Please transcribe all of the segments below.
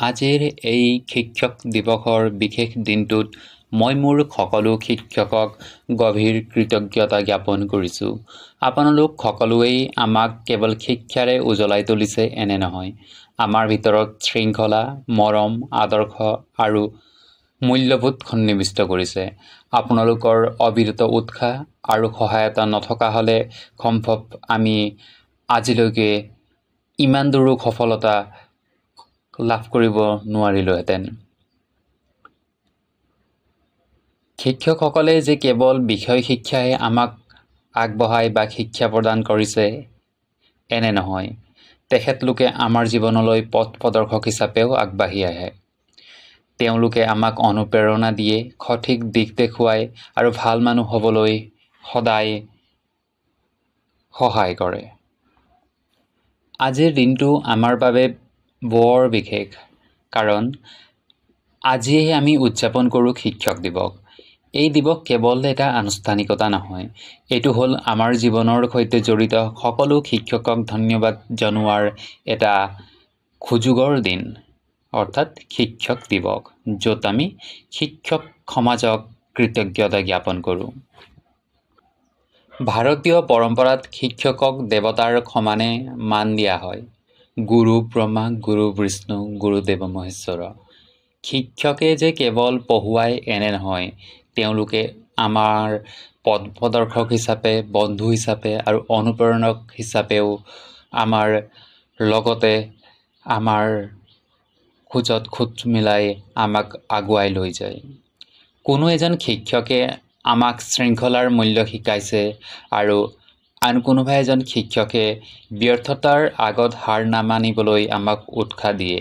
আজিৰ এই শিক্ষক দিৱসৰ বিশেষ দিনটোত মই মোৰ সকলো শিক্ষকক গভীৰ কৃতজ্ঞতা জ্ঞাপন কৰিছোঁ। আপোনালোক সকলোৱেই আমাক কেৱল শিক্ষাৰে উজ্বলাই তুলিছে এনে নহয়, আমাৰ ভিতৰত শৃংখলা, মৰম, আদৰ্শ আৰু মূল্যবোধ সন্নিৱিষ্ট কৰিছে। আপোনালোকৰ অবিৰত উৎসাহ আৰু সহায়তা নথকা হ'লে সম্ভৱ আমি আজিলৈকে ইমান দূৰ সফলতা লাভ কৰিব নোৱাৰিলোহেঁতেন। শিক্ষকসকলে যে কেৱল বিষয় শিক্ষাই আমাক আগবঢ়াই বা শিক্ষা প্ৰদান কৰিছে এনে নহয়, তেখেতলোকে আমাৰ জীৱনলৈ পথ প্ৰদৰ্শক হিচাপেও আগবাঢ়ি আহে। তেওঁলোকে আমাক অনুপ্ৰেৰণা দিয়ে, সঠিক দিশ দেখুৱায় আৰু ভাল মানুহ হ'বলৈ সদায় সহায় কৰে। আজিৰ দিনটো আমাৰ বাবে বৰ বিশেষ, কাৰণ আজিয়ে আমি উদযাপন কৰোঁ শিক্ষক দিৱস। এই দিৱস কেৱল এটা আনুষ্ঠানিকতা নহয়, এইটো হ'ল আমাৰ জীৱনৰ সৈতে জড়িত সকলো শিক্ষকক ধন্যবাদ জনোৱাৰ এটা সুযোগৰ দিন, অৰ্থাৎ শিক্ষক দিৱস, য'ত আমি শিক্ষক সমাজক কৃতজ্ঞতা জ্ঞাপন কৰোঁ। ভাৰতীয় পৰম্পৰাত শিক্ষকক দেৱতাৰ সমানে মান দিয়া হয়। গুৰু ব্ৰহ্মা, গুৰু বিষ্ণু, গুৰুদেৱ মহেশ্বৰ। শিক্ষকে যে কেৱল পঢ়ুৱাই এনে নহয়, তেওঁলোকে আমাৰ পথ প্ৰদৰ্শক হিচাপে, বন্ধু হিচাপে আৰু অনুপ্ৰেৰণক হিচাপেও আমাৰ লগতে আমাৰ খোজত খোজ মিলাই আমাক আগুৱাই লৈ যায়। কোনো এজন শিক্ষকে আমাক শৃংখলাৰ মূল্য শিকাইছে আৰু আন কোনোবা এজন শিক্ষকে ব্যৰ্থতাৰ আগত হাৰ নামানিবলৈ আমাক উৎসাহ দিয়ে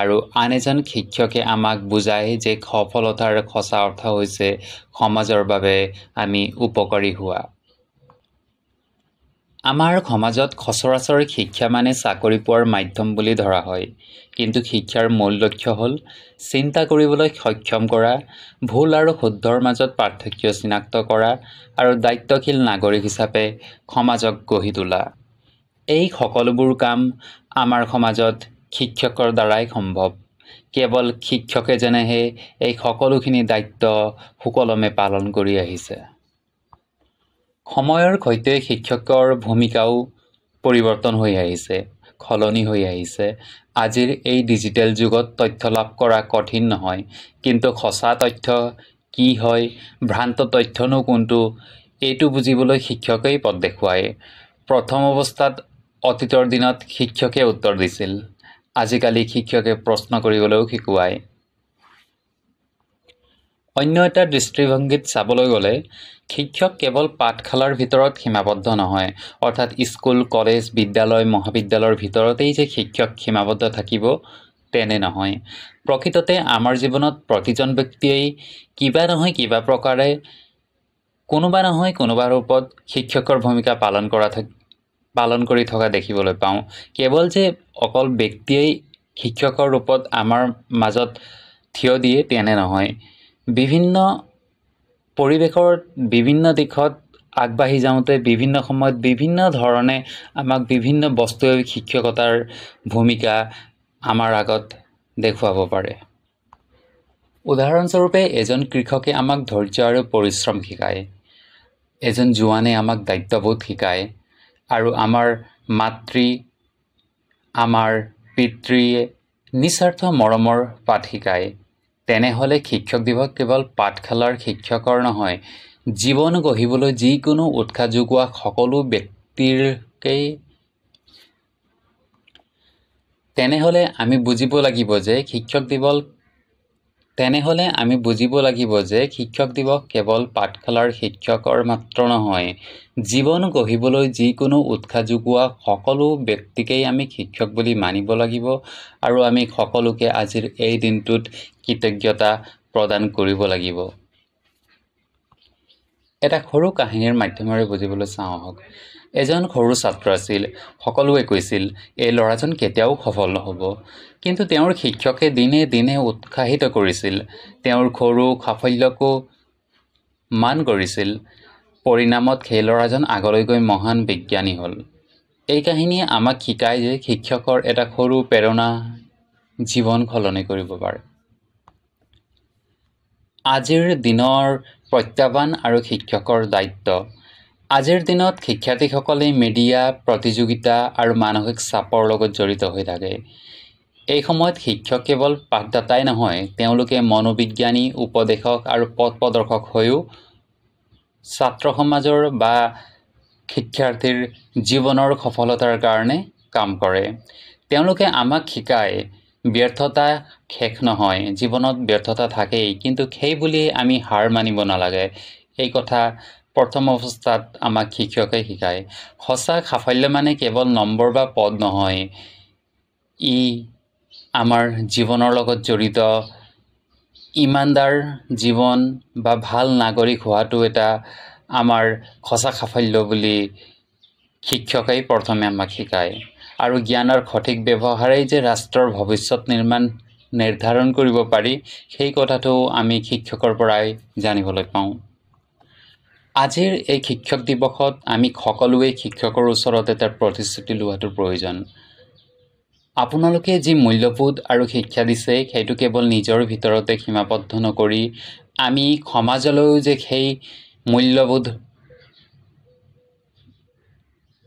আৰু আন এজন শিক্ষকে আমাক বুজায় যে সফলতাৰ সঁচা অৰ্থ হৈছে সমাজৰ বাবে আমি উপকাৰী হোৱা। আমাৰ সমাজত সচৰাচৰ শিক্ষা মানে চাকৰি পোৱাৰ মাধ্যম বুলি ধৰা হয়, কিন্তু শিক্ষাৰ মূল লক্ষ্য হ'ল চিন্তা কৰিবলৈ সক্ষম কৰা, ভুল আৰু শুদ্ধৰ মাজত পাৰ্থক্য চিনাক্ত কৰা আৰু দায়িত্বশীল নাগৰিক হিচাপে সমাজক গঢ়ি তোলা। এই সকলোবোৰ কাম আমাৰ সমাজত শিক্ষকৰ দ্বাৰাই সম্ভৱ। কেৱল শিক্ষক এজনেহে এই সকলোখিনি দায়িত্ব সুকলমে পালন কৰি আহিছে। সময়ৰ সৈতে শিক্ষকৰ ভূমিকাও পৰিৱৰ্তন হৈ আহিছে, সলনি হৈ আহিছে। আজিৰ এই ডিজিটেল যুগত তথ্য লাভ কৰা কঠিন নহয়, কিন্তু সঁচা তথ্য কি হয়, ভ্ৰান্ত তথ্যনো কোনটো, এইটো বুজিবলৈ শিক্ষকেই পথ দেখুৱায়। প্ৰথম অৱস্থাত অতীতৰ দিনত শিক্ষকে উত্তৰ দিছিল, আজিকালি শিক্ষকে প্ৰশ্ন কৰিবলৈও শিকোৱায়। অন্য এটা দৃষ্টিভংগীত চাবলৈ গ'লে শিক্ষক কেৱল পাঠশালাৰ ভিতৰত সীমাবদ্ধ নহয়, অৰ্থাৎ স্কুল, কলেজ, বিদ্যালয়, মহাবিদ্যালয়ৰ ভিতৰতেই যে শিক্ষক সীমাবদ্ধ থাকিব তেনে নহয়। প্ৰকৃততে আমাৰ জীৱনত প্ৰতিজন ব্যক্তিয়েই কিবা নহয় কিবা প্ৰকাৰে কোনোবা নহয় কোনোবা ৰূপত শিক্ষকৰ ভূমিকা পালন কৰি থকা দেখিবলৈ পাওঁ। কেৱল যে অকল ব্যক্তিয়েই শিক্ষকৰ ৰূপত আমাৰ মাজত থিয় দিয়ে তেনে নহয়। বিভিন্ন পৰিৱেশৰ বিভিন্ন দিশত আগবাঢ়ি যাওঁতে বিভিন্ন সময়ত বিভিন্ন ধৰণে আমাক বিভিন্ন বস্তুৱে শিক্ষকতাৰ ভূমিকা আমাৰ আগত দেখুৱাব পাৰে। উদাহৰণস্বৰূপে এজন কৃষকে আমাক ধৈৰ্য আৰু পৰিশ্ৰম শিকায়, এজন জোৱানে আমাক দায়িত্ববোধ শিকায় আৰু আমাৰ মাতৃ, আমাৰ পিতৃয়ে নিস্বাৰ্থ মৰমৰ পাঠ শিকায়। তেনেহ'লে শিক্ষক দিৱস কেৱল পাঠশালাৰ শিক্ষকৰ নহয়, জীৱন গঢ়িবলৈ যিকোনো উৎসাহ যোগোৱা সকলো ব্যক্তিকেই। তেনেহ'লে আমি বুজিব লাগিব যে শিক্ষক দিৱস কেৱল পাঠশালাৰ শিক্ষকৰ মাত্ৰ নহয়, জীৱন গঢ়িবলৈ যিকোনো উৎসাহ যোগোৱা সকলো ব্যক্তিকেই আমি শিক্ষক বুলি মানিব লাগিব আৰু আমি সকলোকে আজিৰ এই দিনটোত কৃতজ্ঞতা প্ৰদান কৰিব লাগিব। এটা সৰু কাহিনীৰ মাধ্যমেৰে বুজিবলৈ চাওঁ আহক। এজন সৰু ছাত্ৰ আছিল। সকলোৱে কৈছিল, এই ল'ৰাজন কেতিয়াও সফল নহ'ব। কিন্তু তেওঁৰ শিক্ষকে দিনে দিনে উৎসাহিত কৰিছিল, তেওঁৰ সৰু সাফল্যকো মান কৰিছিল। পৰিণামত সেই ল'ৰাজন আগলৈ গৈ মহান বিজ্ঞানী হ'ল। এই কাহিনীয়ে আমাক শিকায় যে শিক্ষকৰ এটা সৰু প্ৰেৰণা জীৱন সলনি কৰিব পাৰে। আজিৰ দিনৰ প্ৰত্যাহ্বান আৰু শিক্ষকৰ দায়িত্ব। আজিৰ দিনত শিক্ষাৰ্থীসকলে মিডিয়া, প্ৰতিযোগিতা আৰু মানসিক চাপৰ লগত জড়িত হৈ থাকে। এই সময়ত শিক্ষক কেৱল পাঠদাতাই নহয়, তেওঁলোকে মনোবিজ্ঞানী, উপদেশক আৰু পথ প্ৰদৰ্শক হৈও ছাত্ৰ সমাজৰ বা শিক্ষাৰ্থীৰ জীৱনৰ সফলতাৰ কাৰণে কাম কৰে। তেওঁলোকে আমাক শিকায় ব্যৰ্থতা শেষ নহয়, জীৱনত ব্যৰ্থতা থাকেই, কিন্তু সেই বুলি আমি হাৰ মানিব নালাগে। এই কথা প্ৰথম অৱস্থাত আমাক শিক্ষকে শিকায়। সঁচা সাফল্য মানে কেৱল নম্বৰ বা পদ নহয়, ই আমাৰ জীৱনৰ লগত জড়িত ইমানদাৰ জীৱন বা ভাল নাগৰিক হোৱাটো এটা আমাৰ সঁচা সাফল্য বুলি শিক্ষকেই প্ৰথমে আমাক শিকায়। আৰু জ্ঞানৰ সঠিক ব্যৱহাৰেই যে ৰাষ্ট্ৰৰ ভৱিষ্যত নিৰ্ধাৰণ কৰিব পাৰি, সেই কথাটো আমি শিক্ষকৰ পৰাই জানিবলৈ পাওঁ। আজিৰ এই শিক্ষক দিৱসত আমি সকলোৱে শিক্ষকৰ ওচৰত এটা প্ৰতিশ্ৰুতি লোৱাটো প্ৰয়োজন। আপোনালোকে যি মূল্যবোধ আৰু শিক্ষা দিছে, সেইটো কেৱল নিজৰ ভিতৰতে সীমাবদ্ধ নকৰি আমি সমাজলৈও যে সেই মূল্যবোধ